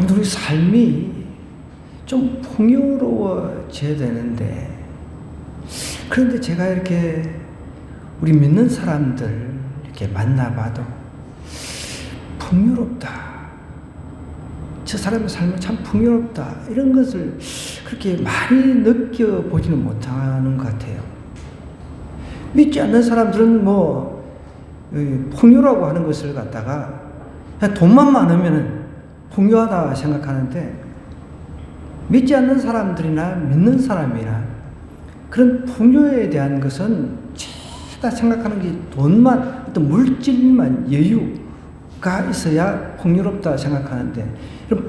여러분들, 우리 삶이 좀 풍요로워져야 되는데, 그런데 제가 이렇게 우리 믿는 사람들 이렇게 만나봐도 풍요롭다, 저 사람의 삶은 참 풍요롭다, 이런 것을 그렇게 많이 느껴보지는 못하는 것 같아요. 믿지 않는 사람들은 풍요라고 하는 것을 갖다가 그냥 돈만 많으면 풍요하다 생각하는데, 믿지 않는 사람들이나 믿는 사람이나 그런 풍요에 대한 것은 죄다 생각하는 게 돈만, 어떤 물질만, 여유가 있어야 풍요롭다 생각하는데, 이런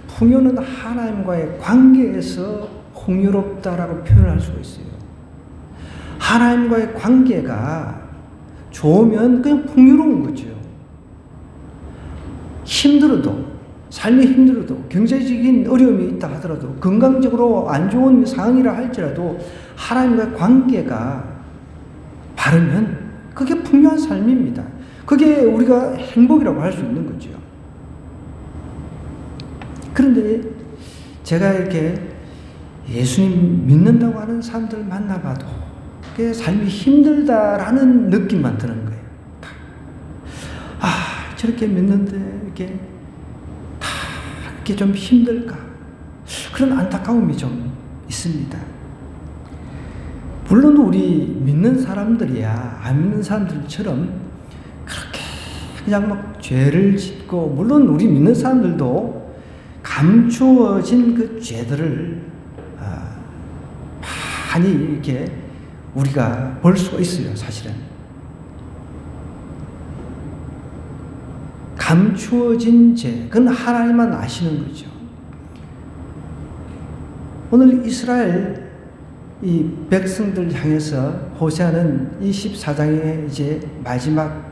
풍요는 하나님과의 관계에서 풍요롭다라고 표현할 수가 있어요. 하나님과의 관계가 좋으면 그냥 풍요로운 거죠. 삶이 힘들어도, 경제적인 어려움이 있다 하더라도, 건강적으로 안 좋은 상황이라 할지라도 하나님과의 관계가 바르면 그게 풍요한 삶입니다. 그게 우리가 행복이라고 할 수 있는 거죠. 그런데 제가 이렇게 예수님 믿는다고 하는 사람들 만나봐도 그게 삶이 힘들다라는 느낌만 드는 거예요. 저렇게 믿는데 이렇게 이렇게 좀 힘들까? 그런 안타까움이 좀 있습니다. 물론 우리 믿는 사람들이야 안 믿는 사람들처럼 그렇게 그냥 막 죄를 짓고, 물론 우리 믿는 사람들도 감추어진 그 죄들을 많이 이렇게 우리가 볼 수가 있어요. 사실은 감추어진 죄, 그건 하나님만 아시는 거죠. 오늘 이스라엘 이 백성들 향해서 호세아는 이 14장의 이제 마지막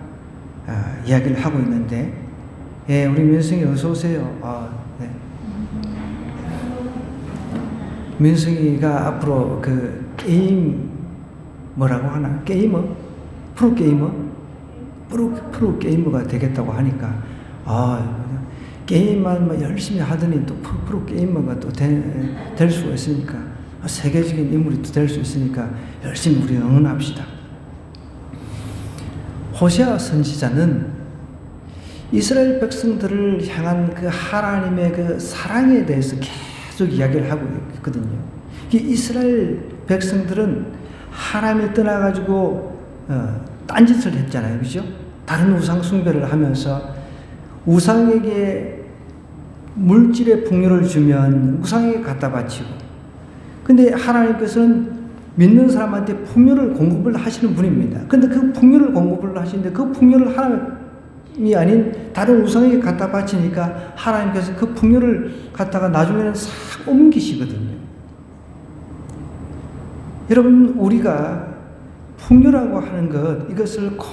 이야기를 하고 있는데, 우리 민승이 어서 오세요. 네. 민승이가 앞으로 그 게임 뭐라고 하나? 게이머? 프로게이머가 되겠다고 하니까, 게임만 열심히 하더니 또 프로게이머가 또 될 수가 있으니까, 세계적인 인물이 또 될 수 있으니까 열심히 우리 응원합시다. 호세아 선지자는 이스라엘 백성들을 향한 그 하나님의 그 사랑에 대해서 계속 이야기를 하고 있거든요. 이스라엘 백성들은 하나님을 떠나가지고 딴짓을 했잖아요. 그죠? 다른 우상 숭배를 하면서 우상에게 물질의 풍요를 주면 우상에게 갖다 바치고, 근데 하나님께서는 믿는 사람한테 풍요를 공급을 하시는 분입니다. 근데 그 풍요를 공급을 하시는데 그 풍요를 하나님이 아닌 다른 우상에게 갖다 바치니까 하나님께서 그 풍요를 갖다가 나중에는 싹 옮기시거든요. 여러분, 우리가 풍요라고 하는 것, 이것을 꼭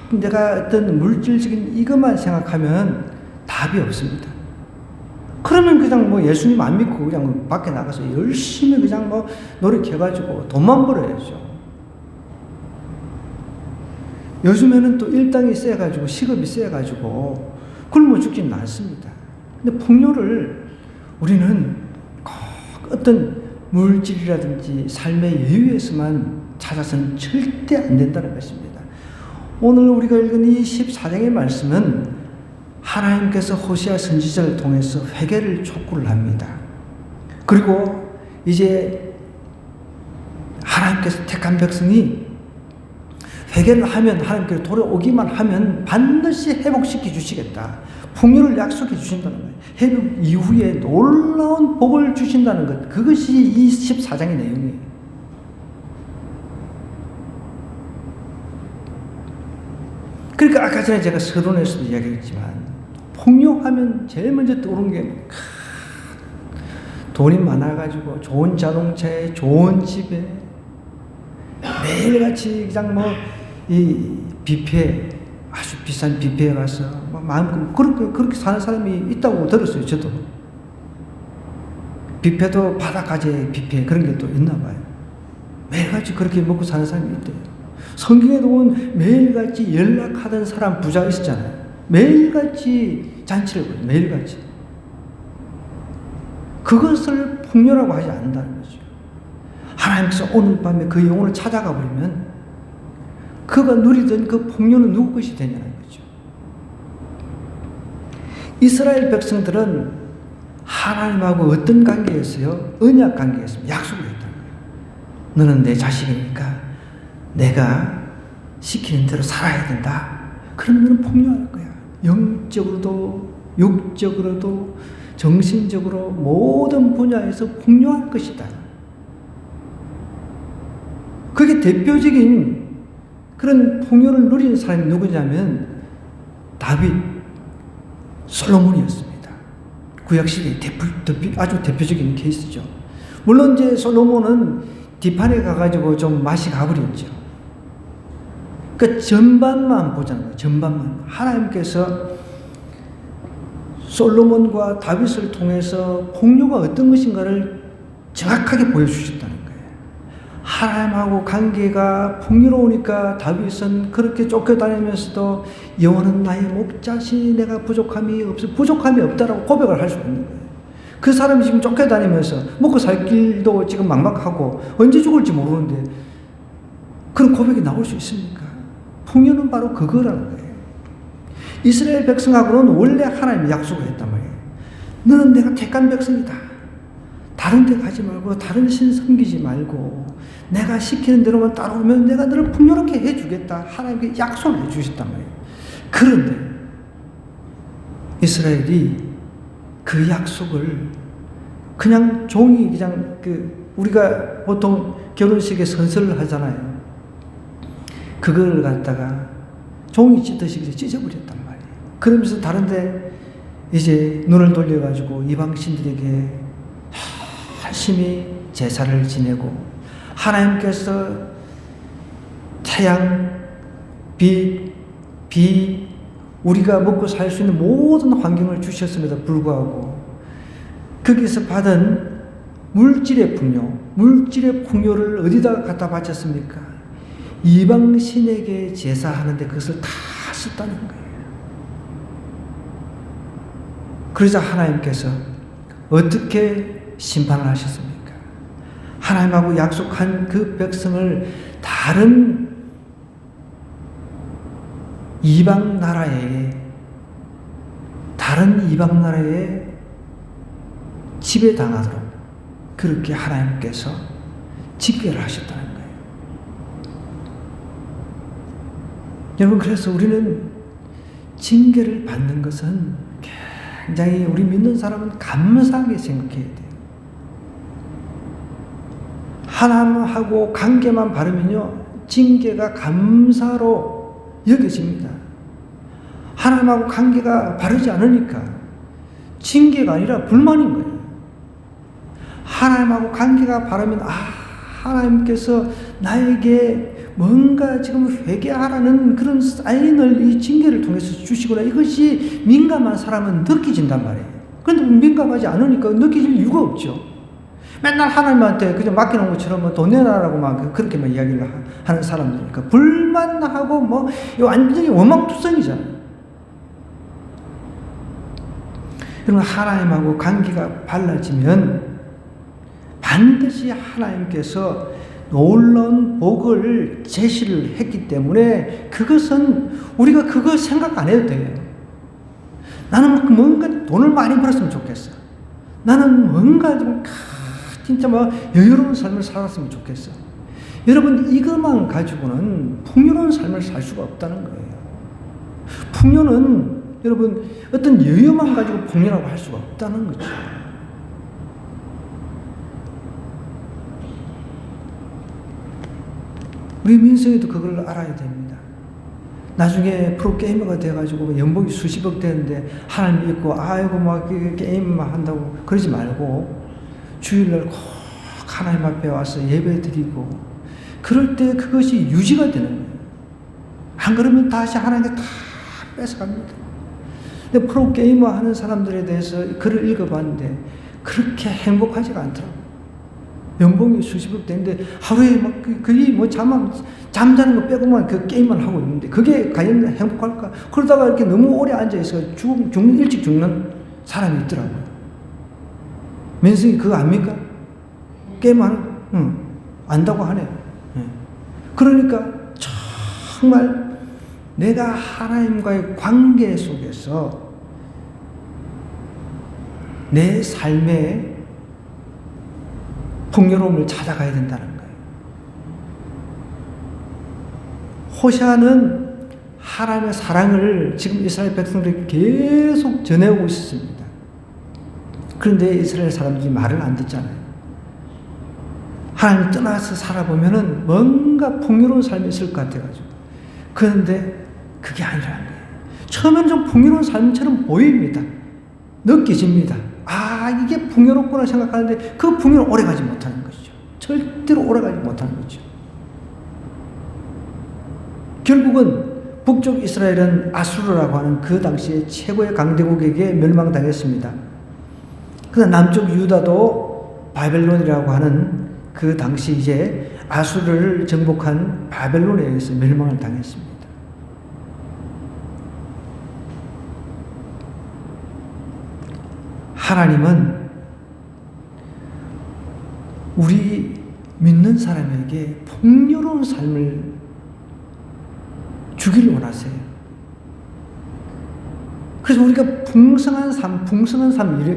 내가 어떤 물질적인 이것만 생각하면 답이 없습니다. 그러면 그냥 예수님 안 믿고 그냥 밖에 나가서 열심히 그냥 노력해가지고 돈만 벌어야죠. 요즘에는 또 일당이 세가지고 시급이 세가지고 굶어 죽지는 않습니다. 근데 풍요를 우리는 꼭 어떤 물질이라든지 삶의 여유에서만 찾아서는 절대 안 된다는 것입니다. 오늘 우리가 읽은 이 14장의 말씀은 하나님께서 호세아 선지자를 통해서 회개를 촉구를 합니다. 그리고 이제 하나님께서 택한 백성이 회개를 하면, 하나님께로 돌아오기만 하면 반드시 회복시켜 주시겠다, 풍요를 약속해 주신다는 거예요. 회복 이후에 놀라운 복을 주신다는 것, 그것이 이 14장의 내용이에요. 그러니까 아까 전에 제가 서론에서도 이야기했지만, 풍요하면 제일 먼저 떠오르는 게 돈이 많아가지고 좋은 자동차에 좋은 집에 매일같이 그냥 이 뷔페, 아주 비싼 뷔페에 가서 마음껏 그렇게 사는 사람이 있다고 들었어요. 저도 뷔페도 바닷가재 뷔페 그런 게 또 있나 봐요. 매일같이 그렇게 먹고 사는 사람이 있대요. 성경에도 보면 매일같이 연락하던 사람 부자 있었잖아요. 매일같이 잔치를 보여요. 매일같이. 그것을 풍요라고 하지 않는다는 거죠. 하나님께서 오늘 밤에 그 영혼을 찾아가 버리면 그가 누리던 그 풍요는 누구 것이 되냐는 거죠. 이스라엘 백성들은 하나님하고 어떤 관계였어요? 언약 관계였습니다. 약속을 했다는 거예요. 너는 내 자식이니까 내가 시키는 대로 살아야 된다. 그럼 너는 풍요할 거야. 영적으로도 육적으로도 정신적으로 모든 분야에서 풍요할 것이다. 그게 대표적인 그런 풍요를 누린 사람이 누구냐면 다윗, 솔로몬이었습니다. 구약시대의 아주 대표적인 케이스죠. 물론 이제 솔로몬은 뒷판에 가가지고 좀 맛이 가버렸죠. 그 전반만 보자는 거예요. 전반만. 하나님께서 솔로몬과 다윗을 통해서 풍요가 어떤 것인가를 정확하게 보여주셨다는 거예요. 하나님하고 관계가 풍요로우니까 다윗은 그렇게 쫓겨다니면서도 여호와는 나의 목자시니 내가 부족함이 없다라고 고백을 할 수 있는 거예요. 그 사람이 지금 쫓겨다니면서 먹고 살 길도 지금 막막하고 언제 죽을지 모르는데 그런 고백이 나올 수 있습니까? 풍요는 바로 그거라는 거예요. 이스라엘 백성하고는 원래 하나님이 약속을 했단 말이에요. 너는 내가 택한 백성이다. 다른 데 가지 말고 다른 신 섬기지 말고 내가 시키는 대로만 따라오면 내가 너를 풍요롭게 해주겠다. 하나님께 약속을 해주셨단 말이에요. 그런데 이스라엘이 그 약속을 그냥 종이 그냥 우리가 보통 결혼식에 선서를 하잖아요. 그걸 갖다가 종이 찢듯이 찢어버렸단 말이에요. 그러면서 다른데 이제 눈을 돌려가지고 이방신들에게 열심히 제사를 지내고 하나님께서 태양, 빛, 비 우리가 먹고 살 수 있는 모든 환경을 주셨음에도 불구하고 거기서 받은 물질의 풍요를 어디다가 갖다 바쳤습니까? 이방신에게 제사하는데 그것을 다 썼다는 거예요. 그러자 하나님께서 어떻게 심판을 하셨습니까? 하나님하고 약속한 그 백성을 다른 이방 나라에 지배당하도록 그렇게 하나님께서 징계를 하셨다는 거예요. 여러분, 그래서 우리는 징계를 받는 것은 굉장히 우리 믿는 사람은 감사하게 생각해야 돼요. 하나님하고 관계만 바르면요, 징계가 감사로 여겨집니다. 하나님하고 관계가 바르지 않으니까 징계가 아니라 불만인 거예요. 하나님하고 관계가 바르면 하나님께서 나에게 뭔가 지금 회개하라는 그런 사인을 이 징계를 통해서 주시구나. 이것이 민감한 사람은 느껴진단 말이에요. 그런데 민감하지 않으니까 느껴질 이유가 없죠. 맨날 하나님한테 그냥 맡겨놓은 것처럼 돈 내놔라고 그렇게만 이야기를 하는 사람들이니까 불만하고 완전히 원망투성이잖아요. 그러면 하나님하고 관계가 발라지면 반드시 하나님께서 놀라운 복을 제시를 했기 때문에 그것은 우리가 그거 생각 안 해도 돼요. 나는 뭔가 돈을 많이 벌었으면 좋겠어. 나는 뭔가 좀 진짜 여유로운 삶을 살았으면 좋겠어. 여러분, 이것만 가지고는 풍요로운 삶을 살 수가 없다는 거예요. 풍요는 여러분 어떤 여유만 가지고 풍요라고 할 수가 없다는 거죠. 우리 민성이도 그걸 알아야 됩니다. 나중에 프로게이머가 돼가지고 연봉이 수십억 되는데 하나님 믿고 게임만 한다고 그러지 말고 주일날 꼭 하나님 앞에 와서 예배 드리고 그럴 때 그것이 유지가 되는 거예요. 안 그러면 다시 하나님께 다 뺏어갑니다. 근데 프로게이머 하는 사람들에 대해서 글을 읽어봤는데 그렇게 행복하지가 않더라고요. 연봉이 수십억 되는데 하루에 거의 잠자는 거 빼고만 그 게임만 하고 있는데 그게 과연 행복할까? 그러다가 이렇게 너무 오래 앉아있어 일찍 죽는 사람이 있더라고요. 민성이 그거 압니까? 깨만 안다고 하네. 그러니까 정말 내가 하나님과의 관계 속에서 내 삶의 풍요로움을 찾아가야 된다는 거예요. 호세아는 하나님의 사랑을 지금 이스라엘 백성들에게 계속 전해오고 있었습니다. 그런데 이스라엘 사람들이 말을 안 듣잖아요. 하나님을 떠나서 살아보면은 뭔가 풍요로운 삶이 있을 것 같아가지고. 그런데 그게 아니라는 거예요. 처음에는 좀 풍요로운 삶처럼 보입니다. 느껴집니다. 아, 이게 풍요롭구나 생각하는데 그 풍요는 오래가지 못하는 것이죠. 절대로 오래가지 못하는 거죠. 결국은 북쪽 이스라엘은 아수르라고 하는 그 당시에 최고의 강대국에게 멸망당했습니다. 그다음 남쪽 유다도 바벨론이라고 하는 그 당시 이제 아수르를 정복한 바벨론에 의해서 멸망을 당했습니다. 하나님은 우리 믿는 사람에게 풍요로운 삶을 주기를 원하세요. 그래서 우리가 풍성한 삶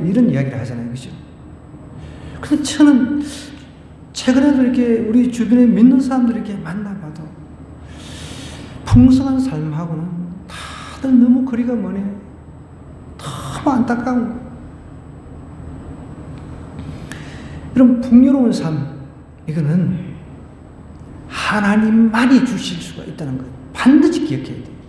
이런 이야기를 하잖아요. 그죠? 근데 저는 최근에도 이렇게 우리 주변에 믿는 사람들 이렇게 만나봐도 풍성한 삶하고는 다들 너무 거리가 머네. 너무 안타까운. 이런 풍요로운 삶, 이거는 하나님만이 주실 수가 있다는 것 반드시 기억해야 돼요.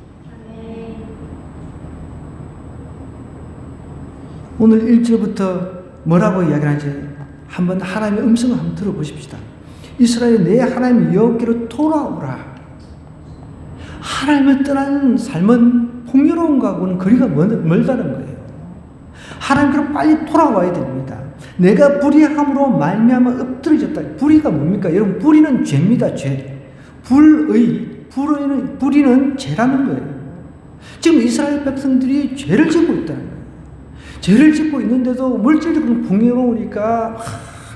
오늘 1절부터 뭐라고 이야기하는지 한번 하나님의 음성을 한번 들어보십시다. 이스라엘 내 하나님 여호와께로 돌아오라. 하나님을 떠난 삶은 풍요로운 것하고는 거리가 멀다는 거예요. 하나님께로 빨리 돌아와야 됩니다. 내가 불의함으로 말미암아 엎드러졌다. 불의가 뭡니까? 여러분, 불의는 죄입니다. 죄. 불의는 죄라는 거예요. 지금 이스라엘 백성들이 죄를 짓고 있다는 거예요. 죄를 짓고 있는데도 물질적으로 풍요로우니까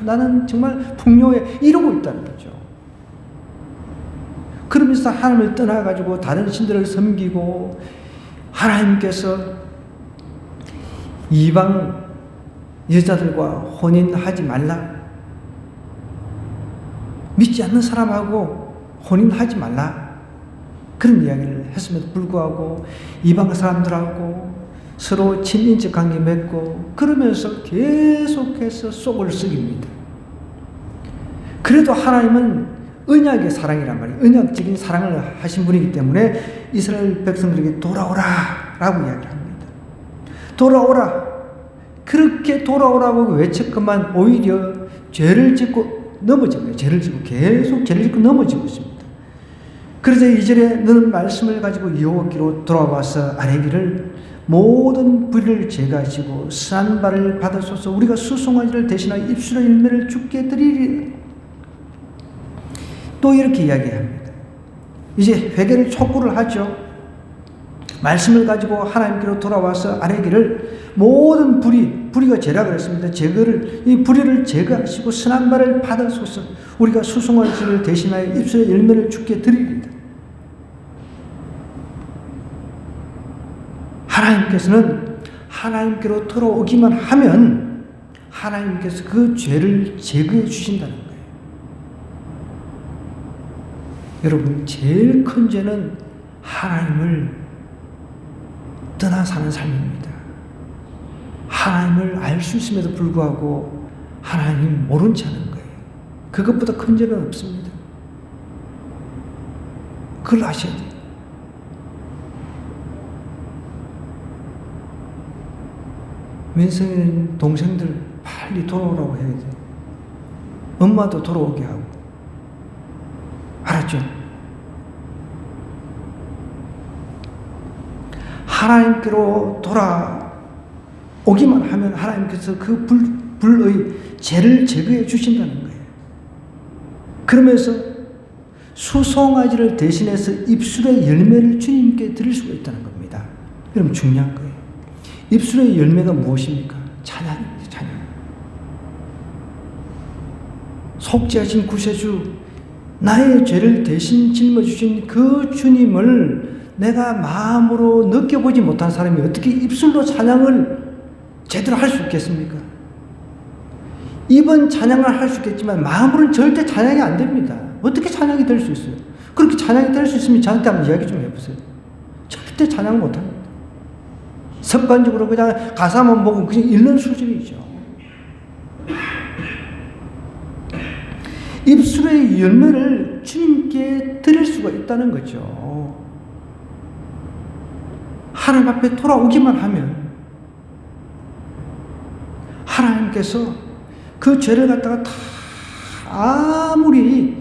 나는 정말 풍요해 이러고 있다는 거죠. 그러면서 하나님을 떠나가지고 다른 신들을 섬기고 하나님께서 이방 여자들과 혼인하지 말라. 믿지 않는 사람하고 혼인하지 말라. 그런 이야기를 했음에도 불구하고 이방 사람들하고 서로 친인척 관계 맺고 그러면서 계속해서 속을 썩입니다. 그래도 하나님은 언약의 사랑이란 말이에요. 언약적인 사랑을 하신 분이기 때문에 이스라엘 백성들에게 돌아오라 라고 이야기를 합니다. 돌아오라. 그렇게 돌아오라고 외쳤건만 오히려 죄를 짓고 넘어진 거예요. 죄를 짓고 계속 죄를 짓고 넘어지고 있습니다. 그래서 2절에 너는 말씀을 가지고 여호와께로 돌아와서 아뢰기를 모든 불의를 제거하시고 선한 발을 받으소서. 우리가 수송아지를 대신하여 입술의 열매를 주께 드리리. 또 이렇게 이야기합니다. 이제 회개를 촉구를 하죠. 말씀을 가지고 하나님께로 돌아와서 아뢰기를 모든 불의가 죄라 그랬습니다. 이 불의를 제거하시고 선한 발을 받으소서. 우리가 수송아지를 대신하여 입술의 열매를 주께 드리리다. 하나님께서는 하나님께로 돌아오기만 하면 하나님께서 그 죄를 제거해 주신다는 거예요. 여러분, 제일 큰 죄는 하나님을 떠나 사는 삶입니다. 하나님을 알 수 있음에도 불구하고 하나님 모른 채 하는 거예요. 그것보다 큰 죄는 없습니다. 그걸 아셔야 돼요. 민성이는 동생들 빨리 돌아오라고 해야 돼요. 엄마도 돌아오게 하고. 알았죠? 하나님께로 돌아오기만 하면 하나님께서 그 불의 죄를 제거해 주신다는 거예요. 그러면서 수송아지를 대신해서 입술의 열매를 주님께 드릴 수가 있다는 겁니다. 여러분, 중요한 거예요. 입술의 열매가 무엇입니까? 찬양입니다. 찬양. 속죄하신 구세주, 나의 죄를 대신 짊어주신 그 주님을 내가 마음으로 느껴보지 못한 사람이 어떻게 입술로 찬양을 제대로 할 수 있겠습니까? 입은 찬양을 할 수 있겠지만 마음으로는 절대 찬양이 안 됩니다. 어떻게 찬양이 될 수 있어요? 그렇게 찬양이 될 수 있으면 저한테 한번 이야기 좀 해보세요. 절대 찬양 못합니다. 습관적으로 그냥 가사만 보고 그냥 읽는 수준이죠. 입술의 열매를 주님께 드릴 수가 있다는 거죠. 하나님 앞에 돌아오기만 하면 하나님께서 그 죄를 갖다가 다 아무리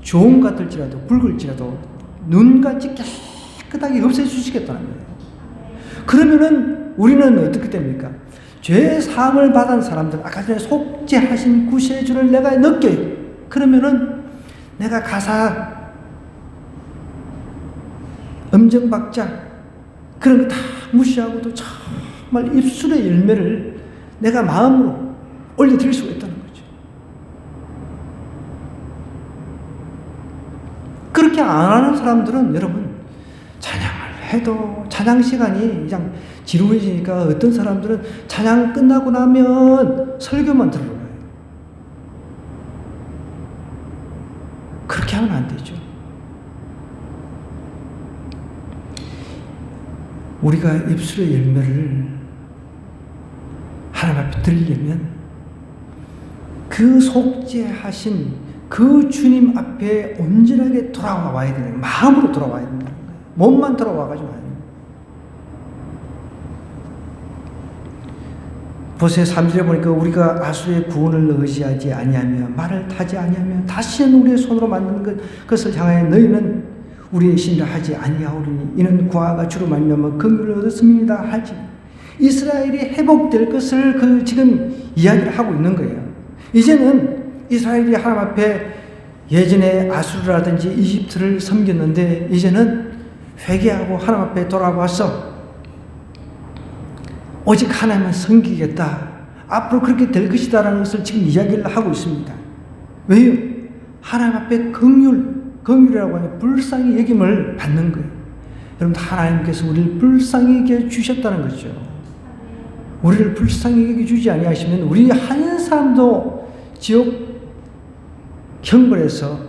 좋은 것 같을지라도 굵을지라도 눈같이 깨끗하게 없애주시겠다는 거예요. 그러면은 우리는 어떻게 됩니까? 죄 사함을 받은 사람들, 아까 전에 속죄하신 구세주를 내가 느껴요. 그러면은 내가 가사, 음정박자 그런 거 다 무시하고도 정말 입술의 열매를 내가 마음으로 올려드릴 수가 있다는 거죠. 그렇게 안 하는 사람들은 여러분 찬양을 해도 찬양 시간이 그냥 지루해지니까 어떤 사람들은 찬양 끝나고 나면 설교만 들으러 가요. 그렇게 하면 안 되죠. 우리가 입술의 열매를 하나님 앞에 드리려면 그 속죄하신 그 주님 앞에 온전하게 돌아와야 되는 거예요. 마음으로 돌아와야 된다는 거예요. 몸만 돌아와가지고 아니에요. 보세요. 3절에 보니까 우리가 아수의 구원을 의지하지 아니하며 말을 타지 아니하며 다시는 우리의 손으로 만드는 것을 향하여 너희는 우리의 신이라 하지 아니하오리니 이는 구하가 주로 말미암아 긍휼을 얻었음이니이다 하지. 이스라엘이 회복될 것을 지금 이야기를 하고 있는 거예요. 이제는 이스라엘이 하나님 앞에 예전에 아수르라든지 이집트를 섬겼는데 이제는 회개하고 하나님 앞에 돌아와서 오직 하나님만 섬기겠다. 앞으로 그렇게 될 것이다라는 것을 지금 이야기를 하고 있습니다. 왜요? 하나님 앞에 긍휼이라고 하는 불쌍히 여김을 받는 거예요. 여러분, 하나님께서 우리를 불쌍히 여겨 주셨다는 거죠. 우리를 불쌍히 여겨 주지 아니하시면 우리 한 사람도 지옥 형벌에서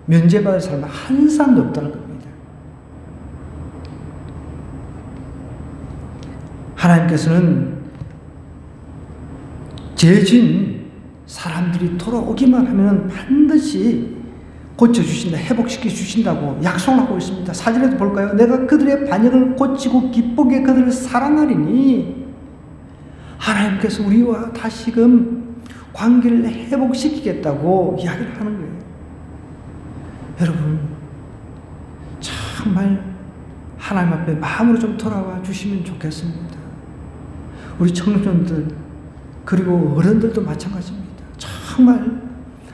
면제받을 사람 한 사람도 없다는 겁니다. 하나님께서는 죄진 사람들이 돌아오기만 하면 반드시 고쳐주신다, 회복시켜 주신다고 약속하고 있습니다. 4절에도 볼까요? 내가 그들의 반역을 고치고 기쁘게 그들을 사랑하리니 하나님께서 우리와 다시금 관계를 회복시키겠다고 이야기를 하는 거예요. 여러분, 정말 하나님 앞에 마음으로 좀 돌아와 주시면 좋겠습니다. 우리 청소년들 그리고 어른들도 마찬가지입니다. 정말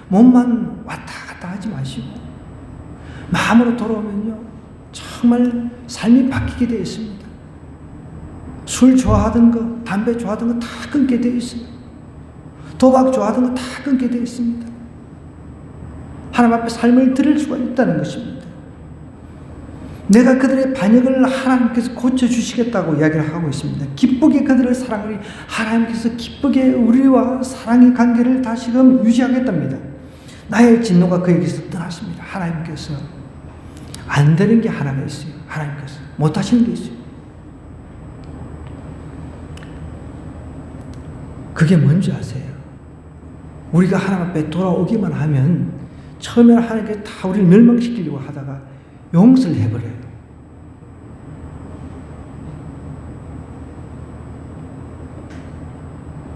몸만 왔다 갔다 하지 마시고 마음으로 돌아오면요 정말 삶이 바뀌게 되어 있습니다. 술 좋아하던 거, 담배 좋아하던 거 다 끊게 되어 있습니다. 도박 좋아하던 거 다 끊게 되어 있습니다. 하나님 앞에 삶을 드릴 수가 있다는 것입니다. 내가 그들의 반역을 하나님께서 고쳐주시겠다고 이야기를 하고 있습니다. 기쁘게 그들을 사랑하리. 하나님께서 기쁘게 우리와 사랑의 관계를 다시금 유지하겠답니다. 나의 진노가 그에게서 떠났습니다. 하나님께서 안 되는 게 하나가 있어요. 하나님께서 못하시는 게 있어요. 그게 뭔지 아세요? 우리가 하나님 앞에 돌아오기만 하면 처음에는 하나님께 다 우리를 멸망시키려고 하다가 용서를 해버려요.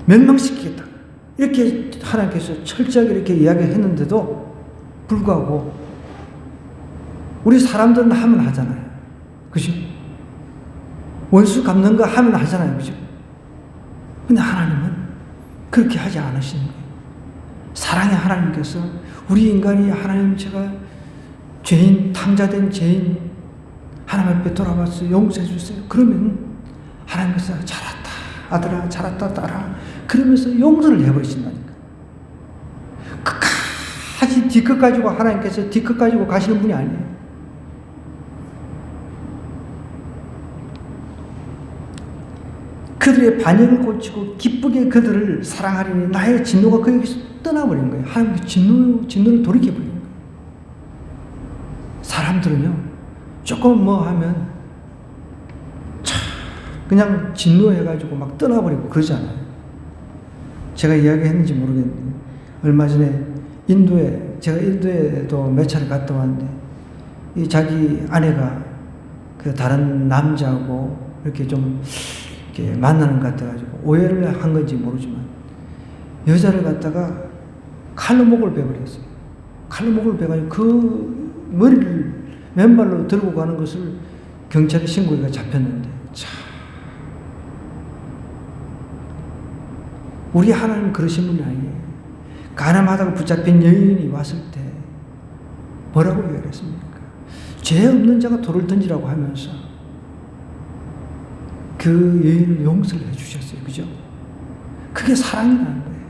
멸망시키겠다. 이렇게 하나님께서 철저하게 이렇게 이야기했는데도 불구하고 우리 사람들은 하면 하잖아요. 그죠? 원수 갚는 거 하면 하잖아요. 그죠? 근데 하나님은 그렇게 하지 않으시는 거예요. 사랑의 하나님께서 우리 인간이 하나님 제가 죄인, 탕자된 죄인 하나님 앞에 돌아와서 용서해 주세요. 그러면 하나님께서 잘했다 아들아, 잘했다 딸아 그러면서 용서를 해버리신다니까. 끝까지 뒤끝 가지고 하나님께서 뒤끝 가지고 가시는 분이 아니에요. 그들의 반역을 고치고 기쁘게 그들을 사랑하리니 나의 진노가 그에게서 떠나버린 거예요. 하나님의 진노를 돌이켜버린 거예요. 사람들은요, 조금 뭐 하면 그냥 진노해가지고 막 떠나버리고 그러잖아요. 제가 이야기했는지 모르겠는데 얼마 전에 제가 인도에도 몇 차례 갔다 왔는데 이 자기 아내가 그 다른 남자하고 이렇게 좀 이렇게 만나는 것 같아가지고 오해를 한 건지 모르지만 여자를 갖다가 칼로 목을 베버렸어요. 칼로 목을 베가지고 그 머리를 맨발로 들고 가는 것을 경찰에 신고가 잡혔는데, 참, 우리 하나님 그러신 분이 아니에요. 가늠하다가 붙잡힌 여인이 왔을 때 뭐라고 이야기했습니까? 죄 없는 자가 돌을 던지라고 하면서 그 여인을 용서를 해주셨어요. 그죠? 그게 사랑이라는 거예요.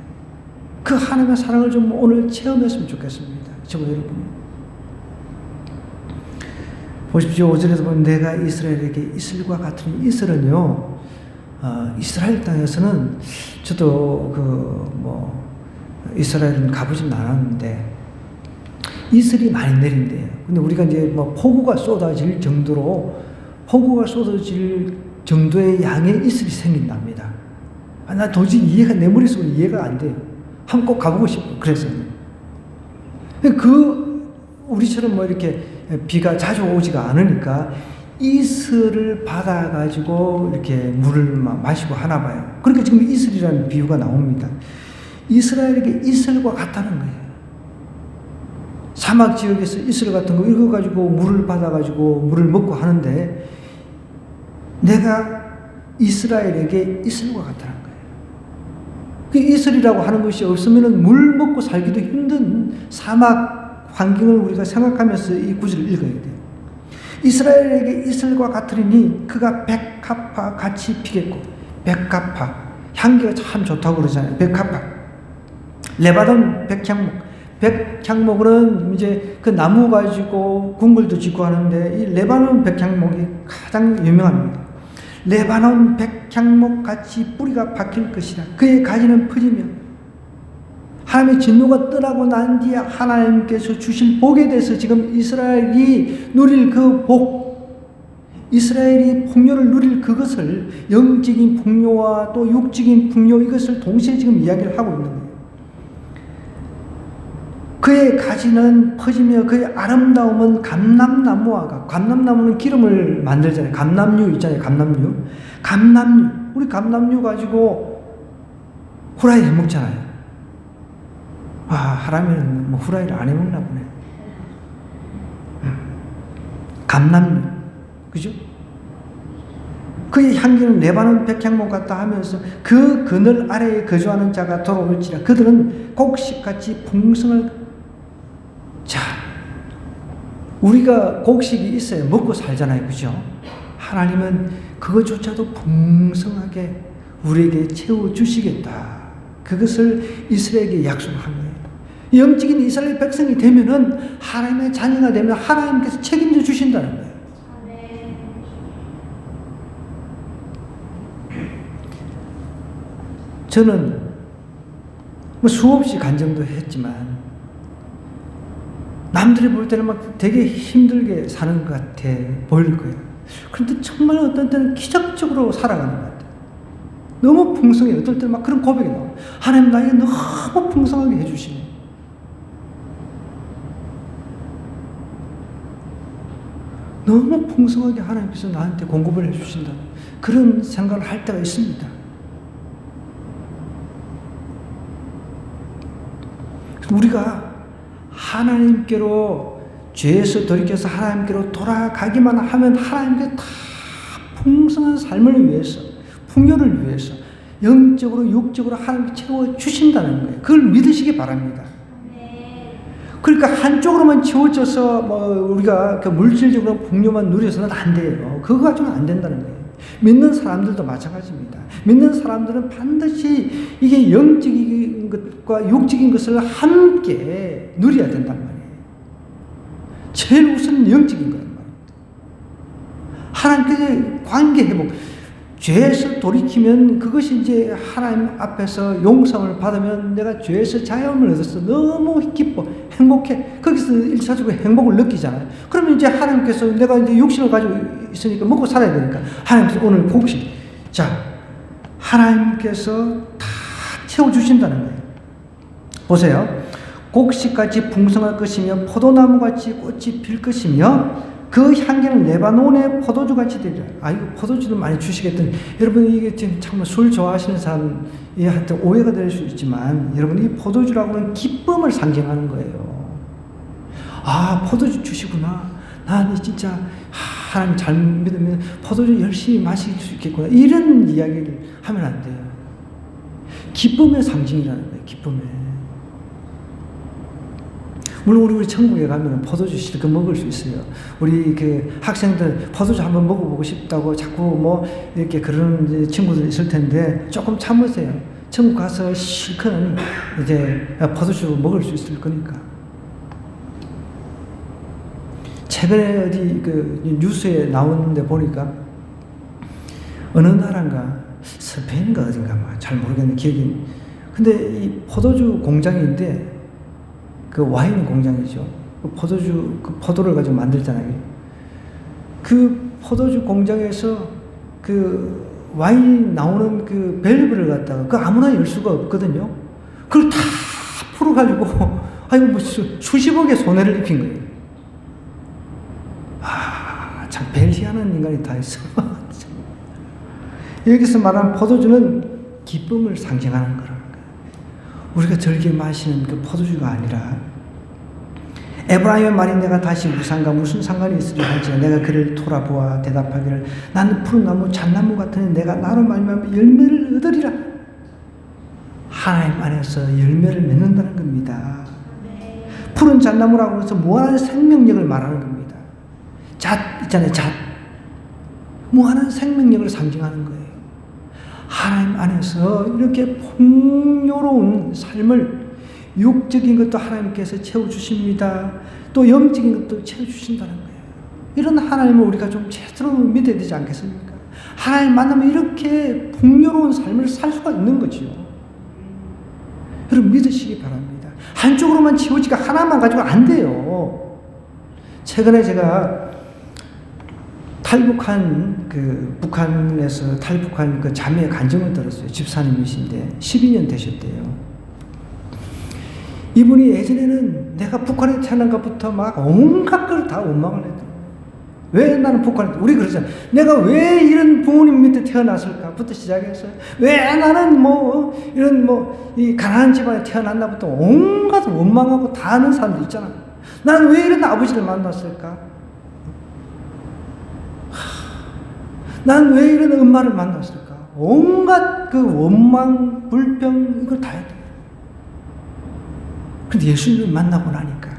그 하나님의 사랑을 좀 오늘 체험했으면 좋겠습니다. 저와 여러분. 보십시오. 5절에서 보면 내가 이스라엘에게 이슬과 같은 이슬은요, 이스라엘 땅에서는 저도 이스라엘은 가보진 않았는데 이슬이 많이 내린대요. 근데 우리가 이제 뭐 폭우가 쏟아질 정도의 양의 이슬이 생긴답니다. 나 도저히 내 머릿속으로 이해가 안 돼요. 한번 꼭 가보고 싶어요. 그래서. 우리처럼 뭐 이렇게 비가 자주 오지가 않으니까 이슬을 받아가지고 이렇게 물을 마시고 하나 봐요. 그러니까 지금 이슬이라는 비유가 나옵니다. 이스라엘에게 이슬과 같다는 거예요. 사막 지역에서 이슬 같은 거 읽어가지고 물을 받아가지고 물을 먹고 하는데 내가 이스라엘에게 이슬과 같다는 거예요. 그 이슬이라고 하는 것이 없으면 물 먹고 살기도 힘든 사막 환경을 우리가 생각하면서 이 구절을 읽어야 돼요. 이스라엘에게 이슬과 같으리니 그가 백합화 같이 피겠고, 백합화 향기가 참 좋다고 그러잖아요. 백합화 레바논 백향목은 이제 그 나무 가지고 궁궐도 짓고 하는데 이 레바논 백향목이 가장 유명합니다. 레바논 백향목 같이 뿌리가 박힐 것이라 그의 가지는 퍼지며 하나님의 진노가 떠나고 난 뒤에 하나님께서 주실 복에 대해서 지금 이스라엘이 누릴 그 복, 이스라엘이 풍요를 누릴 그것을 영적인 풍요와 또 육적인 풍요 이것을 동시에 지금 이야기를 하고 있는 거예요. 그의 가지는 퍼지며 그의 아름다움은 감람나무와 같고, 감람나무는 기름을 만들잖아요. 감람류 있잖아요. 감람류 우리 감람류 가지고 후라이 해 먹잖아요. 하라면 뭐 후라이를 안 해 먹나 보네. 감람류, 그죠? 그의 향기는 레바논 백향목 같다 하면서 그 그늘 아래에 거주하는 자가 돌아올지라 그들은 곡식같이 풍성할. 자, 우리가 곡식이 있어야 먹고 살잖아요, 그죠? 하나님은 그것조차도 풍성하게 우리에게 채워주시겠다. 그것을 이스라엘에게 약속한 거예요. 영적인 이스라엘 백성이 되면은 하나님의 자녀가 되면 하나님께서 책임져 주신다는 거예요. 저는 뭐 수없이 간증도 했지만 남들이 볼 때는 막 되게 힘들게 사는 것 같아 보일 거예요. 그런데 정말 어떤 때는 기적적으로 살아가는 것 같아요. 너무 풍성해. 어떨 때는 막 그런 고백이 나와요. 하나님 나에게 너무 풍성하게 해주시네. 너무 풍성하게 하나님께서 나한테 공급을 해주신다. 그런 생각을 할 때가 있습니다. 우리가 하나님께로 죄에서 돌이켜서 하나님께로 돌아가기만 하면 하나님께 다 풍성한 삶을 위해서, 풍요를 위해서 영적으로 육적으로 하나님께 채워주신다는 거예요. 그걸 믿으시기 바랍니다. 그러니까 한쪽으로만 채워져서 우리가 그 물질적으로 풍요만 누려서는 안 돼요. 그거 가지고는 안 된다는 거예요. 믿는 사람들도 마찬가지입니다. 믿는 사람들은 반드시 이게 영적인 것과 육적인 것을 함께 누려야 된단 말이에요. 제일 우선 영적인 거란 말입니다. 하나님과의 관계 회복. 죄에서 돌이키면 그것이 이제 하나님 앞에서 용서를 받으면 내가 죄에서 자유함을 얻어서 너무 기뻐, 행복해. 거기서 일차적으로 행복을 느끼잖아요. 그러면 이제 하나님께서 내가 이제 육신을 가지고 있으니까 먹고 살아야 되니까 하나님께서 오늘 곡식. 자, 하나님께서 다 채워주신다는 거예요. 보세요. 곡식같이 풍성할 것이며 포도나무같이 꽃이 필 것이며 그 향기는 레바논의 포도주같이 되리라. 이거 포도주도 많이 주시겠더니 여러분 이게 지금 정말 술 좋아하시는 사람한테 오해가 될 수 있지만 여러분 이 포도주라고는 기쁨을 상징하는 거예요. 포도주 주시구나. 난 진짜 하나님 잘 믿으면 포도주 열심히 마실 수 있겠구나. 이런 이야기를 하면 안 돼요. 기쁨의 상징이라는 거예요. 기쁨의. 물론 우리 천국에 가면 포도주 실컷 먹을 수 있어요. 우리 그 학생들 포도주 한번 먹어보고 싶다고 자꾸 뭐 이렇게 그러는 친구들 있을 텐데 조금 참으세요. 천국 가서 실컷 이제 포도주 먹을 수 있을 거니까. 최근에 어디 그 뉴스에 나오는데 보니까 어느 나라인가 스페인인가 어딘가 잘 모르겠는데 기억이. 근데 이 포도주 공장인데 그 와인 공장이죠. 그 포도주, 그 포도를 가지고 만들잖아요. 그 포도주 공장에서 그 와인 나오는 그 밸브를 갖다가 그 아무나 열 수가 없거든요. 그걸 다 풀어가지고, 뭐 수십억의 손해를 입힌 거예요. 참 벨희한한 인간이 다 있어. 여기서 말하는 포도주는 기쁨을 상징하는 거라. 우리가 즐겨 마시는 그 포도주가 아니라 에브라임의 말이 내가 다시 우상과 무슨 상관이 있으리 할지 내가 그를 돌아보아 대답하기를 나는 푸른 나무 잣나무 같으니 내가 나로 말미암아 열매를 얻으리라. 하나님 안에서 열매를 맺는다는 겁니다. 푸른 잣나무라고 해서 무한한 생명력을 말하는 겁니다. 잣 있잖아요. 잣. 무한한 생명력을 상징하는 거예요. 하나님 안에서 이렇게 풍요로운 삶을 육적인 것도 하나님께서 채워주십니다. 또 영적인 것도 채워주신다는 거예요. 이런 하나님을 우리가 좀 제대로 믿어야 되지 않겠습니까? 하나님 만나면 이렇게 풍요로운 삶을 살 수가 있는 거지요. 여러분 믿으시기 바랍니다. 한쪽으로만 치우치가 하나만 가지고 안 돼요. 최근에 제가 탈북한 그 북한에서 탈북한 그 자매의 간증을 들었어요. 집사님이신데 12년 되셨대요. 이분이 예전에는 내가 북한에 태어난 것부터 막 온갖 걸 다 원망을 했대요. 왜 나는 북한에, 우리 그러잖아요. 내가 왜 이런 부모님 밑에 태어났을까부터 시작해서 왜 나는 뭐 이런 뭐 이 가난한 집안에 태어났나부터 온갖 원망하고 다 하는 사람들 있잖아요. 나는 왜 이런 아버지를 만났을까? 난 왜 이런 엄마를 만났을까? 온갖 그 원망, 불평, 이걸 다 해야 돼요. 근데 예수님을 만나고 나니까,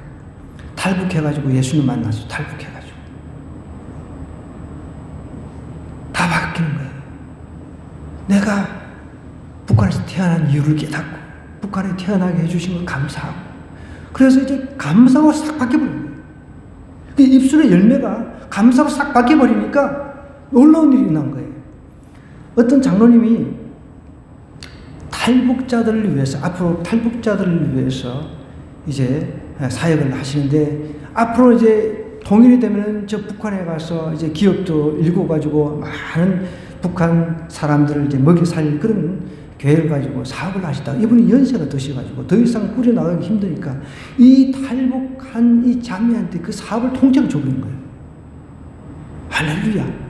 탈북해가지고 예수님 만나서 탈북해가지고, 다 바뀌는 거예요. 내가 북한에서 태어난 이유를 깨닫고, 북한에 태어나게 해주신 걸 감사하고, 그래서 이제 감사하고 싹 바뀌어버린 거예요. 그 입술의 열매가 감사하고 싹 바뀌어버리니까, 놀라운 일이 난 거예요. 어떤 장로님이 탈북자들을 위해서, 앞으로 탈북자들을 위해서 이제 사역을 하시는데, 앞으로 이제 통일이 되면 저 북한에 가서 이제 기업도 일궈가지고 많은 북한 사람들을 이제 먹여 살릴 그런 계획을 가지고 사업을 하시다가 이분이 연세가 드셔가지고 더 이상 꾸려나가기 힘드니까 이 탈북한 이 자매한테 그 사업을 통째로 줘버린 거예요. 할렐루야.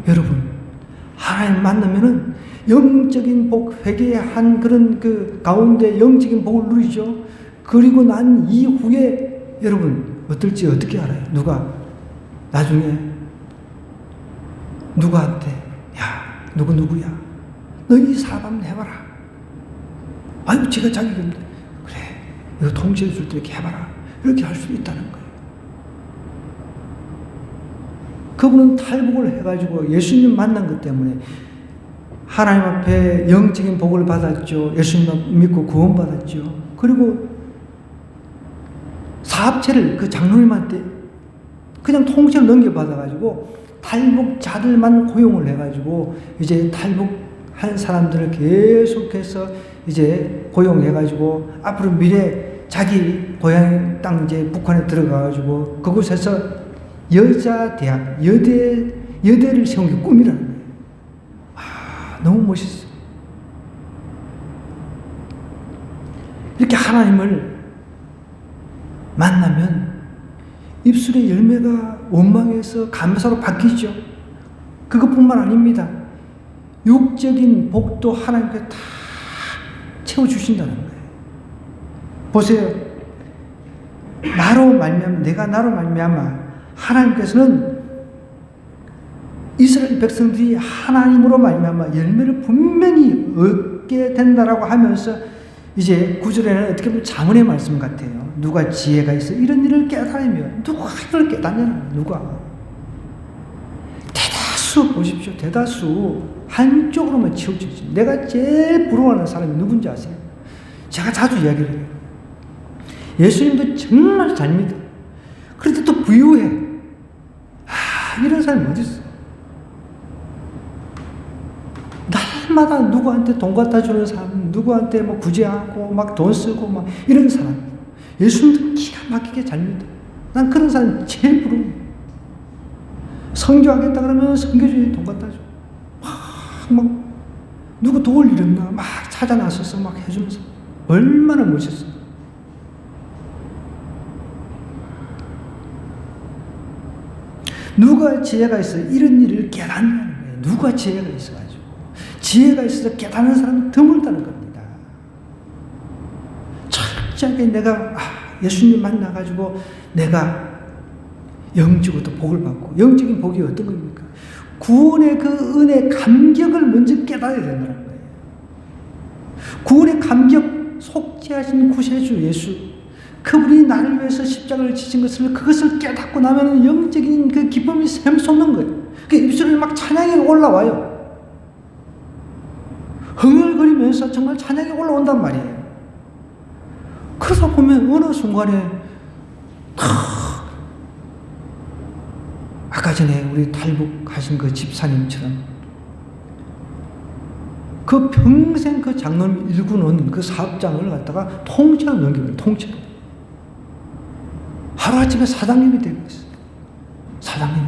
여러분, 하나님 만나면은 영적인 복, 회개한 그런 그 가운데 영적인 복을 누리죠. 그리고 난 이후에 여러분 어떨지 어떻게 알아요? 누가 나중에 누구한테 야 누구야 너 이 사업 한번 해봐라. 아이고 제가 자격이 없는데 그래 이거 통치해 줄 때 이렇게 해봐라. 이렇게 할 수 있다는 거예요. 그분은 탈북을 해가지고 예수님 만난 것 때문에 하나님 앞에 영적인 복을 받았죠. 예수님 믿고 구원받았죠. 그리고 사업체를 그 장로님한테 그냥 통째로 넘겨받아가지고 탈북자들만 고용을 해가지고 이제 탈북한 사람들을 계속해서 이제 고용해가지고 앞으로 미래 자기 고향 땅 이제 북한에 들어가가지고 그곳에서 여자 대학, 여대를 세운 게 꿈이라는 거예요. 아, 너무 멋있어. 이렇게 하나님을 만나면 입술의 열매가 원망에서 감사로 바뀌죠. 그것뿐만 아닙니다. 육적인 복도 하나님께 다 채워주신다는 거예요. 보세요. 내가 나로 말미암아 하나님께서는 이스라엘 백성들이 하나님으로 말미암아 열매를 분명히 얻게 된다라고 하면서 이제 9절에는 어떻게 보면 자문의 말씀 같아요. 누가 지혜가 있어 이런 일을 깨달으면 누가 이걸 깨닫냐는 누가. 대다수 보십시오. 대다수 한쪽으로만 치우치지. 내가 제일 부러워하는 사람이 누군지 아세요? 제가 자주 이야기를 해요. 예수님도 정말 잘 믿어. 그런데 또 부유해. 이런 사람이 어디 있어? 날마다 누구한테 돈 갖다 주는 사람, 누구한테 뭐 구제하고 막 돈 쓰고 막 이런 사람. 예수님도 기가 막히게 잘 믿어. 난 그런 사람 제일 부러워. 선교하겠다 그러면 선교주에 돈 갖다 줘. 막 누구 도울 일 없나 막 찾아 나서서 막 해주면서 얼마나 멋있어. 누가 지혜가 있어 이런 일을 깨닫냐는 거예요. 누가 지혜가 있어가지고. 지혜가 있어서 깨닫는 사람은 드물다는 겁니다. 철저하게 내가 예수님 만나가지고 내가 영적으로 복을 받고, 영적인 복이 어떤 겁니까? 구원의 그 은혜 감격을 먼저 깨달아야 된다는 거예요. 구원의 감격, 속죄하신 구세주 예수, 그분이 나를 위해서 십자가를 지신 것을, 그것을 깨닫고 나면 영적인 그 기쁨이 샘솟는 거예요. 그 입술에 막 찬양이 올라와요. 흥얼거리면서 정말 찬양이 올라온단 말이에요. 그러다 보면 어느 순간에 아까 전에 우리 탈북하신 그 집사님처럼 그 평생 그 장로님 일구는 그 사업장을 갖다가 통째로 넘기면 통째로 하루아침에 사장님이 되고 있어요. 사장님.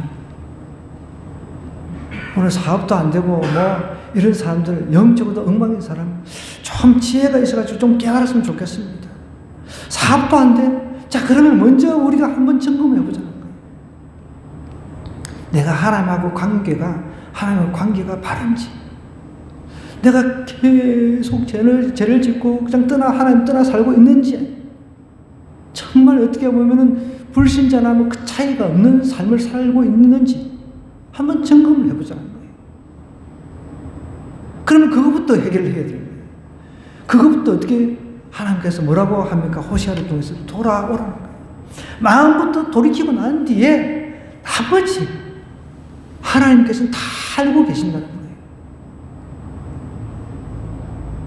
오늘 사업도 안 되고 뭐 이런 사람들, 영적으로도 엉망인 사람 좀 지혜가 있어가지고 좀 깨달았으면 좋겠습니다. 사업도 안 돼? 자, 그러면 먼저 우리가 한번 점검해보자는 거예요. 내가 하나님하고 관계가 바른지, 내가 계속 죄를 짓고 그냥 하나님 떠나 살고 있는지, 정말 어떻게 보면은 불신자나 뭐 그 차이가 없는 삶을 살고 있는지 한번 점검을 해보자는 거예요. 그러면 그거부터 해결을 해야 돼요. 그거부터 어떻게 하나님께서 뭐라고 합니까? 호시아를 통해서 돌아오라는 거예요. 마음부터 돌이키고 난 뒤에 나머지 하나님께서는 다 알고 계신다는 거예요.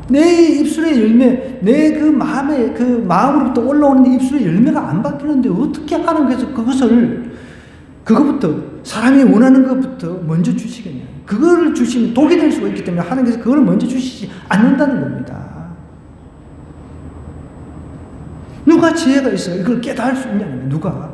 내 입술의 열매, 내 그 마음으로부터 올라오는 입술의 열매가 안 바뀌는데 어떻게 하나님께서 그거부터 사람이 원하는 것부터 먼저 주시겠냐. 그거를 주시면 독이 될 수가 있기 때문에 하나님께서 그걸 먼저 주시지 않는다는 겁니다. 누가 지혜가 있어 이걸 깨달을 수 있냐는 거예요. 누가?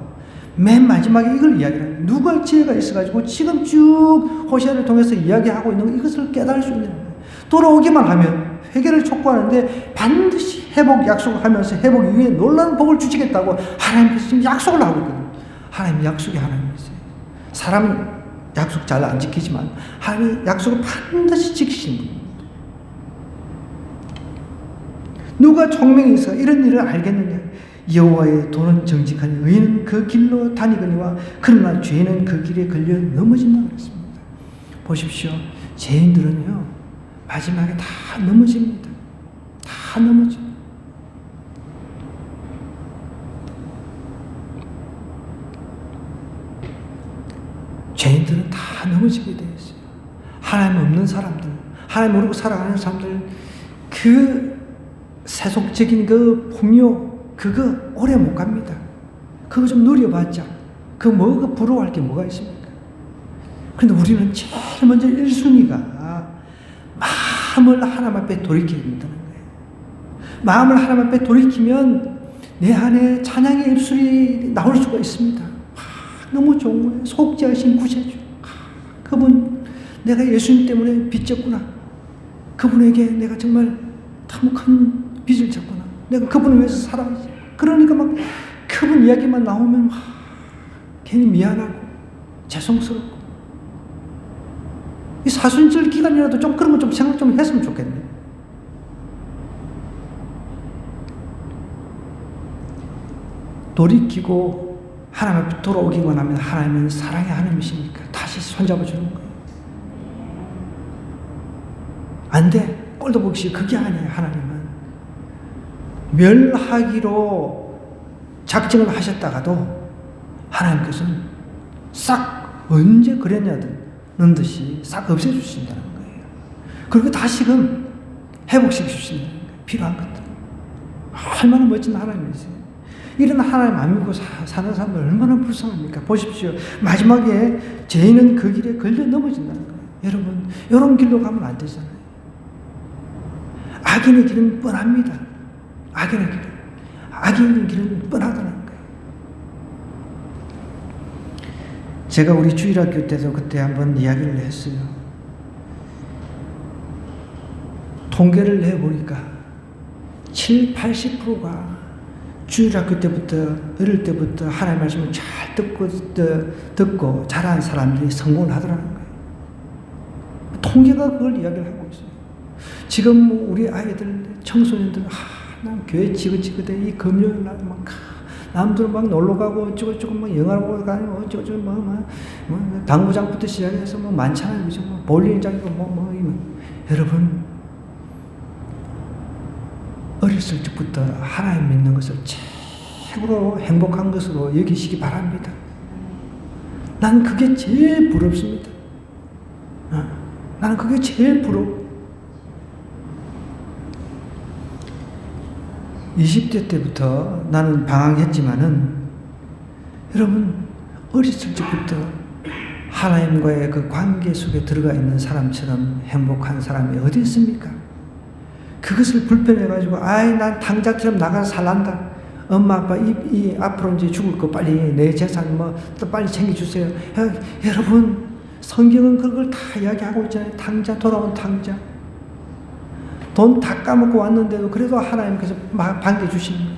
맨 마지막에 이걸 이야기해요. 누가 지혜가 있어가지고 지금 쭉 호시아를 통해서 이야기하고 있는 이것을 깨달을 수 있냐는 거예요. 돌아오기만 하면 회개를 촉구하는데 반드시 회복 약속을 하면서 회복 이후에 놀라운 복을 주시겠다고 하나님께서 지금 약속을 하고 있거든요. 하나님 약속이 하나님이세요. 사람은 약속 잘 안 지키지만 하나님의 약속을 반드시 지키시는 분입니다. 누가 총명이 있어 이런 일을 알겠느냐? 여호와의 도는 정직하니 의인은 그 길로 다니거니와 그러나 죄인은 그 길에 걸려 넘어진다 그랬습니다. 보십시오. 죄인들은요 마지막에 다 넘어집니다. 다 넘어져. 죄인들은 다 넘어지게 되어 있어요. 하나님 없는 사람들, 하나님 모르고 살아가는 사람들, 그 세속적인 그 풍요, 그거 오래 못 갑니다. 그거 좀 누려봤자, 그 뭐가 부러워할 게 뭐가 있습니까? 그런데 우리는 제일 먼저 1순위가 마음을 하나님 앞에 돌이켜야 된다는 거예요. 마음을 하나님 앞에 돌이키면 내 안에 찬양의 입술이 나올 수가 있습니다. 너무 좋은 거예요. 속죄하신 구세주. 그분, 내가 예수님 때문에 빚졌구나. 그분에게 내가 정말 참 큰 빚을 졌구나. 내가 그분을 위해서 살아야지. 그러니까 막 그분 이야기만 나오면 괜히 미안하고 죄송스럽고. 이 사순절 기간이라도 좀 그런 거 좀 생각 좀 했으면 좋겠네. 돌이키고 하나님 앞에 돌아오기만 하면 하나님은 사랑의 하나님이십니까? 다시 손잡아 주는 거예요. 안 돼. 꼴도 보기 싫어. 그게 아니에요. 하나님은 멸하기로 작정을 하셨다가도 하나님께서는 싹 언제 그랬냐는 듯이 싹 없애주신다는 거예요. 그리고 다시금 회복시켜 주신다는 거예요. 필요한 것들. 얼마나 멋진 하나님이세요. 이런 하나님 안 믿고 사는 사람들 얼마나 불쌍합니까? 보십시오. 마지막에 죄인은 그 길에 걸려 넘어진다는 거예요. 여러분, 이런 길로 가면 안 되잖아요. 악인의 길은 뻔합니다. 악인의 길은 뻔하다는 거예요. 제가 우리 주일학교 때도 그때 한번 이야기를 했어요. 통계를 내보니까 70~80%가 주일학교 때부터, 어릴 때부터 하나님의 말씀을 잘 듣고 자란 사람들이 성공을 하더라는 거예요. 통계가 그걸 이야기를 하고 있어요. 지금 우리 아이들, 청소년들, 난 교회 지긋지긋해. 이 금요일 날 막, 남들 막 놀러 가고, 어쩌고저쩌고 막 영화 보러 가고, 어쩌고저쩌고 당구장부터 시작해서 뭐 많잖아요. 그죠? 볼링장이고 여러분, 어렸을 적부터 하나님 믿는 것을 최고로 행복한 것으로 여기시기 바랍니다. 난 그게 제일 부럽습니다. 나는 그게 제일 부러워. 20대 때부터 나는 방황했지만은 여러분, 어렸을 적부터 하나님과의 그 관계 속에 들어가 있는 사람처럼 행복한 사람이 어디 있습니까? 그것을 불편해가지고, 난 당자처럼 나가서 살란다. 엄마, 아빠, 이 앞으로 이제 죽을 거 빨리 내 재산 또 빨리 챙겨주세요. 여러분, 성경은 그걸 다 이야기하고 있잖아요. 당자, 돌아온 당자. 돈 다 까먹고 왔는데도 그래도 하나님께서 반겨주시는 거예요.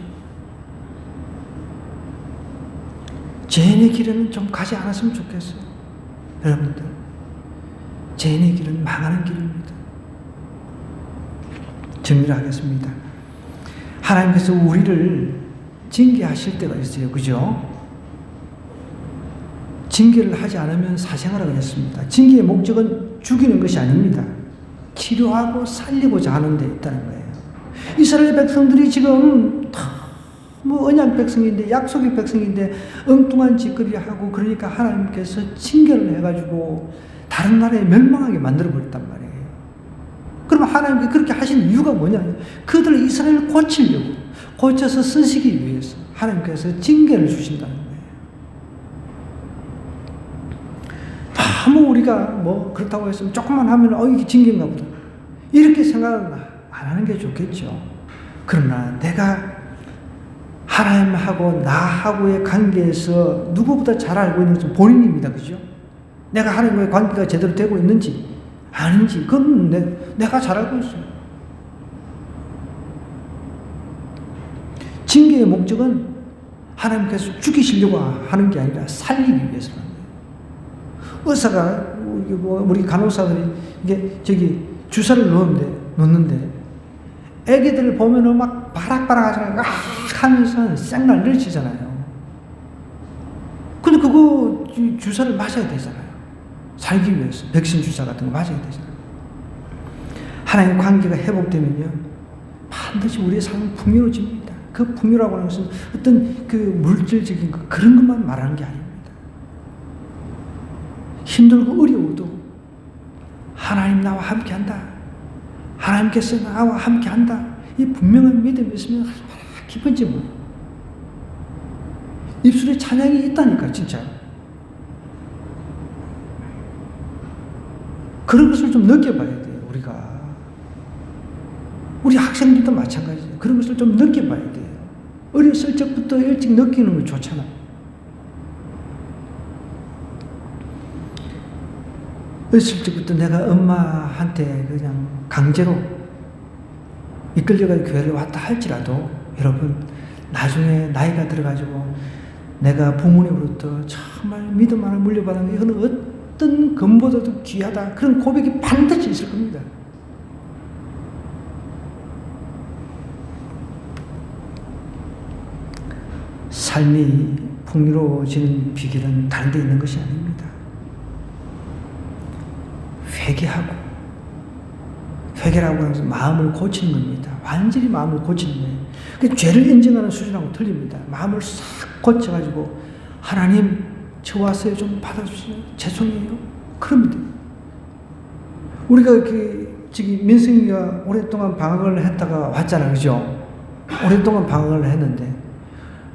죄인의 길에는 좀 가지 않았으면 좋겠어요. 여러분들, 죄인의 길은 망하는 길입니다. 정리를 하겠습니다. 하나님께서 우리를 징계하실 때가 있어요. 그죠? 징계를 하지 않으면 사생활을 하겠습니다. 징계의 목적은 죽이는 것이 아닙니다. 치료하고 살리고자 하는 데 있다는 거예요. 이스라엘 백성들이 지금 언약 백성인데, 약속의 백성인데 엉뚱한 짓거리하고, 그러니까 하나님께서 징계를 해가지고 다른 나라에 멸망하게 만들어버렸단 말이에요. 그러면 하나님께 그렇게 하신 이유가 뭐냐? 그들 이스라엘을 고치려고, 고쳐서 쓰시기 위해서 하나님께서 징계를 주신다는 거예요. 너무 우리가 그렇다고 했으면 조금만 하면 이게 징계인가 보다, 이렇게 생각을 안 하는 게 좋겠죠. 그러나 내가 하나님하고 나하고의 관계에서 누구보다 잘 알고 있는 것은 본인입니다. 그죠? 내가 하나님과의 관계가 제대로 되고 있는지 아닌지 그건 내가 잘 알고 있어요. 징계의 목적은 하나님께서 죽이시려고 하는 게 아니라 살리기 위해서라는 거예요. 의사가, 우리 간호사들이 주사를 놓는데 애기들을 보면은 막 바락바락 하잖아요. 하면서 쌩날 늘치잖아요. 근데 그거 주사를 맞아야 되잖아요. 살기 위해서 백신 주사 같은 거 맞아야 되잖아요. 하나님의 관계가 회복되면요, 반드시 우리의 삶은 풍요로워집니다. 그 풍요라고 하는 것은 어떤 그 물질적인 그런 것만 말하는 게 아닙니다. 힘들고 어려워도 하나님 나와 함께한다. 하나님께서 나와 함께한다. 이 분명한 믿음이 있으면 얼마나 기쁜지 뭐. 입술에 찬양이 있다니까 진짜. 그런 것을 좀 느껴봐야 돼요. 우리가. 우리 학생들도 마찬가지예요. 그런 것을 좀 느껴봐야 돼요. 어렸을 적부터 일찍 느끼는 거 좋잖아요. 어렸을 적부터 내가 엄마한테 그냥 강제로 이끌려가 교회를 왔다 할지라도 여러분 나중에 나이가 들어가지고 내가 부모님으로부터 정말 믿음 하나 물려받은 게 이거는 어떤 금보다도 귀하다. 그런 고백이 반드시 있을 겁니다. 삶이 풍요로워지는 비결은 다른 데 있는 것이 아닙니다. 회개라고 해서 마음을 고치는 겁니다. 완전히 마음을 고치는 거예요. 그 죄를 인정하는 수준하고 틀립니다. 마음을 싹 고쳐가지고 하나님 저 왔어요. 좀 받아주세요. 죄송해요. 그럽니다. 우리가 저기 민승이가 오랫동안 방학을 했다가 왔잖아, 그죠? 오랫동안 방학을 했는데,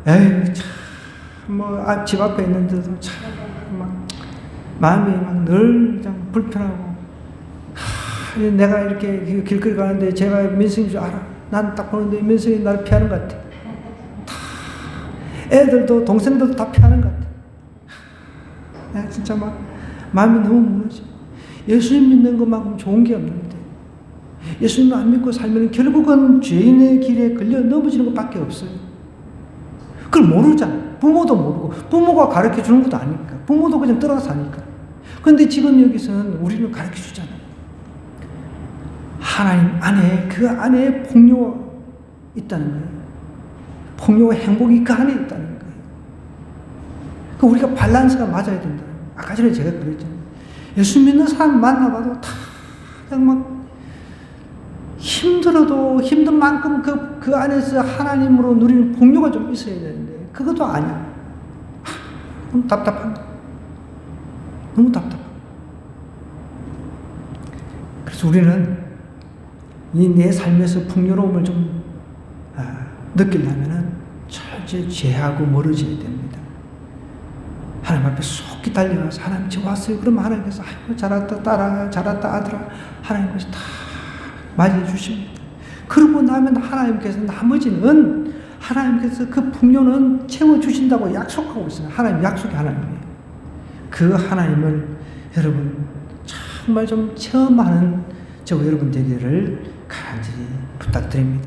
에이 참 집 앞에 있는데도 참 마음이 막 늘 그냥 불편하고. 내가 이렇게 길거리 가는데 제가 민승인 줄 알아. 난 딱 보는데 민승이 나를 피하는 것 같아. 애들도 동생들도 다 피하는 것 같아. 내가 진짜 막 마음이 너무 무너져. 예수님 믿는 것만큼 좋은 게 없는데 예수님 안 믿고 살면 결국은 죄인의 길에 걸려 넘어지는 것밖에 없어요. 그걸 모르잖아. 부모도 모르고 부모가 가르쳐 주는 것도 아니까. 부모도 그냥 떠나서 사니까. 그런데 지금 여기서는 우리는 가르쳐 주잖아요. 하나님 안에, 그 안에 풍요가 있다는 거예요. 풍요와 행복이 그 안에 있다는 거예요. 그 우리가 밸런스가 맞아야 된다. 아까 전에 제가 그랬잖아요. 예수 믿는 사람 만나봐도 다 그냥 막 힘들어도 힘든 만큼 그 안에서 하나님으로 누리는 풍요가 좀 있어야 되는데 그것도 아니야. 너무 답답한 거야. 너무 답답한 거야. 그래서 우리는 이 내 삶에서 풍요로움을 좀 느끼려면은 철저히 죄하고 멀어져야 됩니다. 하나님 앞에 속히 달려가서 하나님 저 왔어요. 그러면 하나님께서 아이고 잘했다 딸아, 잘했다 아들아, 하나님께서 다 맞이해 주십니다. 그러고 나면 하나님께서 나머지는 하나님께서 그 풍요는 채워주신다고 약속하고 있어요. 하나님 약속이 하나님이에요. 그 하나님을 여러분 정말 좀 체험하는 저와 여러분 되기를 간절히 부탁드립니다.